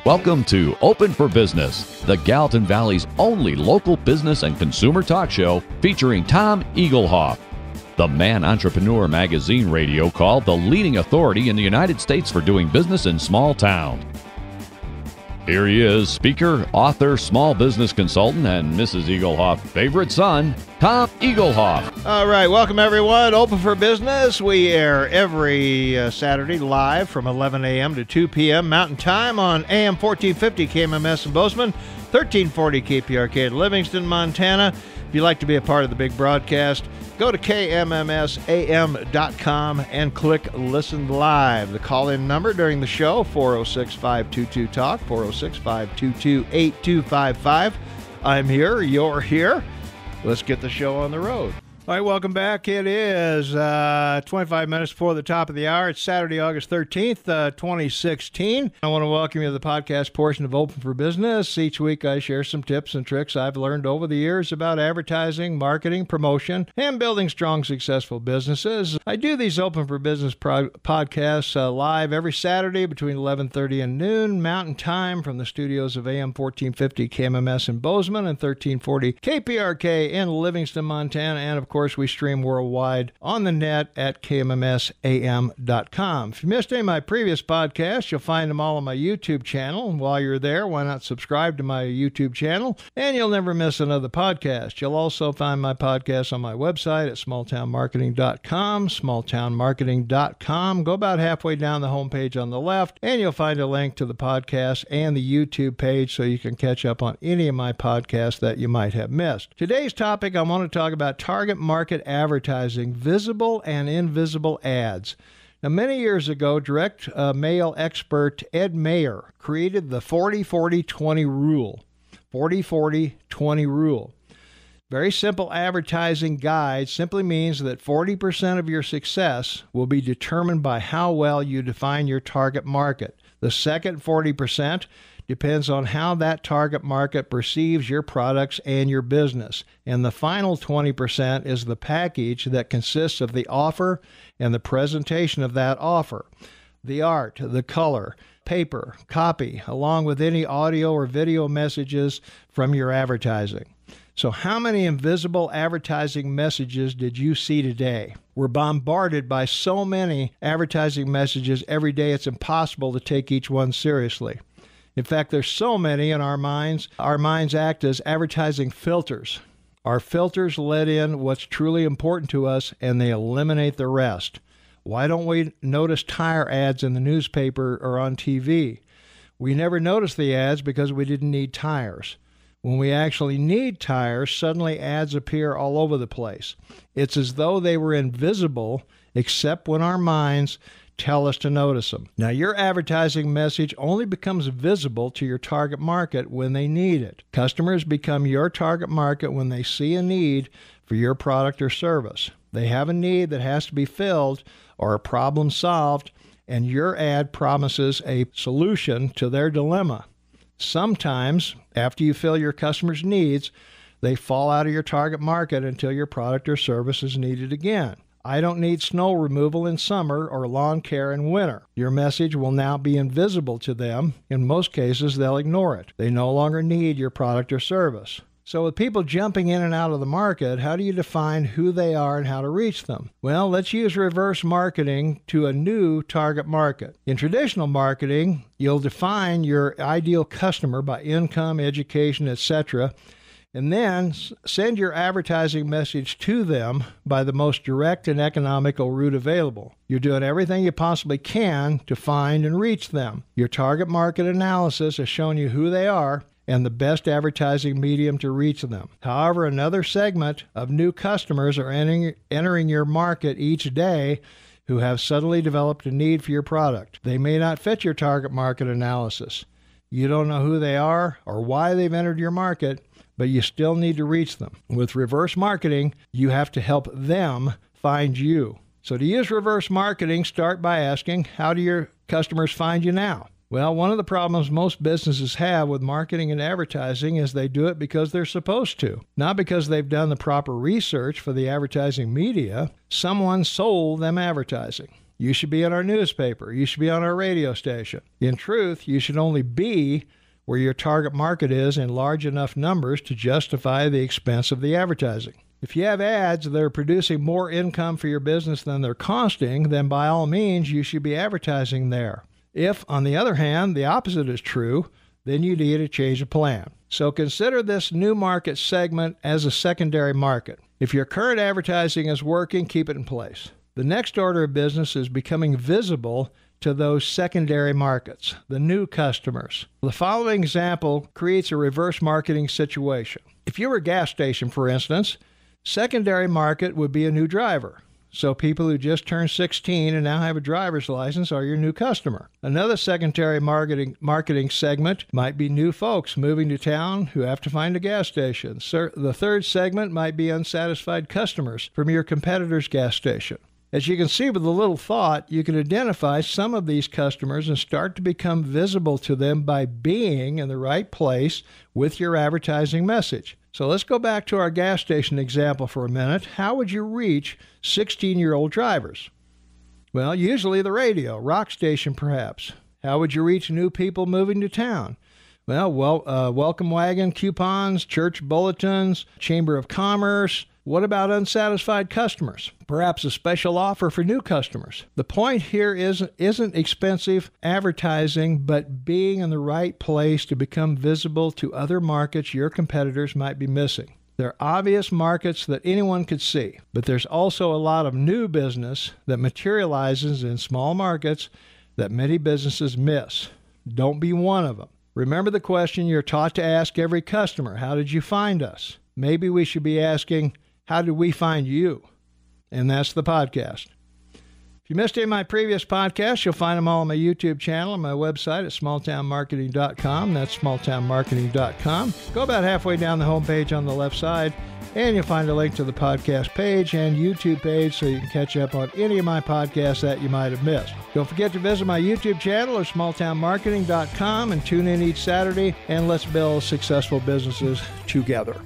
Welcome to Open for Business, the Gallatin Valley's only local business and consumer talk show featuring Tom Egelhoff, the Man Entrepreneur Magazine radio called the leading authority in the United States for doing business in small towns. Here he is, speaker, author, small business consultant, and Mrs. Egelhoff's favorite son, Tom Egelhoff. All right, welcome everyone. Open for Business. We air every Saturday live from 11 a.m. to 2 p.m. Mountain Time on AM 1450 KMMS in Bozeman, 1340 KPRK in Livingston, Montana. If you'd like to be a part of the big broadcast, go to KMMSAM.com and click Listen Live. The call-in number during the show, 406-522-TALK, 406-522-8255. I'm here, you're here. Let's get the show on the road. All right, welcome back. It is 25 minutes before the top of the hour. It's Saturday, August 13th, 2016. I want to welcome you to the podcast portion of Open for Business. Each week I share some tips and tricks I've learned over the years about advertising, marketing, promotion, and building strong, successful businesses. I do these Open for Business podcasts live every Saturday between 11:30 and noon Mountain Time from the studios of AM 1450 KMMS in Bozeman and 1340 KPRK in Livingston, Montana, and of course, we stream worldwide on the net at KMMSAM.com. If you missed any of my previous podcasts, you'll find them all on my YouTube channel. And while you're there, why not subscribe to my YouTube channel? And you'll never miss another podcast. You'll also find my podcast on my website at smalltownmarketing.com, smalltownmarketing.com. Go about halfway down the homepage on the left, and you'll find a link to the podcast and the YouTube page so you can catch up on any of my podcasts that you might have missed. Today's topic, I want to talk about target market advertising, visible and invisible ads. Now, many years ago, direct mail expert Ed Mayer created the 40-40-20 rule. 40-40-20 rule. Very simple advertising guide simply means that 40% of your success will be determined by how well you define your target market. The second 40% depends on how that target market perceives your products and your business. And the final 20% is the package that consists of the offer and the presentation of that offer. The art, the color, paper, copy, along with any audio or video messages from your advertising. So how many invisible advertising messages did you see today? We're bombarded by so many advertising messages every day, it's impossible to take each one seriously. In fact, there's so many in our minds act as advertising filters. Our filters let in what's truly important to us, and they eliminate the rest. Why don't we notice tire ads in the newspaper or on TV? We never noticed the ads because we didn't need tires. When we actually need tires, suddenly ads appear all over the place. It's as though they were invisible, except when our minds tell us to notice them. Now, your advertising message only becomes visible to your target market when they need it. Customers become your target market when they see a need for your product or service. They have a need that has to be filled or a problem solved, and your ad promises a solution to their dilemma. Sometimes, after you fill your customers' needs, they fall out of your target market until your product or service is needed again. I don't need snow removal in summer or lawn care in winter. Your message will now be invisible to them. In most cases, they'll ignore it. They no longer need your product or service. So with people jumping in and out of the market, how do you define who they are and how to reach them? Well, let's use reverse marketing to a new target market. In traditional marketing, you'll define your ideal customer by income, education, etc., and then send your advertising message to them by the most direct and economical route available. You're doing everything you possibly can to find and reach them. Your target market analysis has shown you who they are and the best advertising medium to reach them. However, another segment of new customers are entering your market each day who have suddenly developed a need for your product. They may not fit your target market analysis. You don't know who they are or why they've entered your market, but you still need to reach them. With reverse marketing, you have to help them find you. So to use reverse marketing, start by asking, how do your customers find you now? Well, one of the problems most businesses have with marketing and advertising is they do it because they're supposed to, not because they've done the proper research for the advertising media. Someone sold them advertising. You should be in our newspaper. You should be on our radio station. In truth, you should only be where your target market is in large enough numbers to justify the expense of the advertising. If you have ads that are producing more income for your business than they're costing, then by all means, you should be advertising there. If, on the other hand, the opposite is true, then you need to change the plan. So consider this new market segment as a secondary market. If your current advertising is working, keep it in place. The next order of business is becoming visible to those secondary markets, the new customers. The following example creates a reverse marketing situation. If you were a gas station, for instance, secondary market would be a new driver. So people who just turned 16 and now have a driver's license are your new customer. Another secondary marketing segment might be new folks moving to town who have to find a gas station. The third segment might be unsatisfied customers from your competitor's gas station. As you can see with a little thought, you can identify some of these customers and start to become visible to them by being in the right place with your advertising message. So let's go back to our gas station example for a minute. How would you reach 16-year-old drivers? Well, usually the radio, rock station perhaps. How would you reach new people moving to town? Well, welcome wagon, coupons, church bulletins, chamber of commerce. What about unsatisfied customers? Perhaps a special offer for new customers. The point here isn't expensive advertising, but being in the right place to become visible to other markets your competitors might be missing. There are obvious markets that anyone could see, but there's also a lot of new business that materializes in small markets that many businesses miss. Don't be one of them. Remember the question you're taught to ask every customer: how did you find us? Maybe we should be asking, how did we find you? And that's the podcast. If you missed any of my previous podcasts, you'll find them all on my YouTube channel and my website at smalltownmarketing.com. That's smalltownmarketing.com. Go about halfway down the homepage on the left side, and you'll find a link to the podcast page and YouTube page so you can catch up on any of my podcasts that you might have missed. Don't forget to visit my YouTube channel or smalltownmarketing.com and tune in each Saturday, and let's build successful businesses together.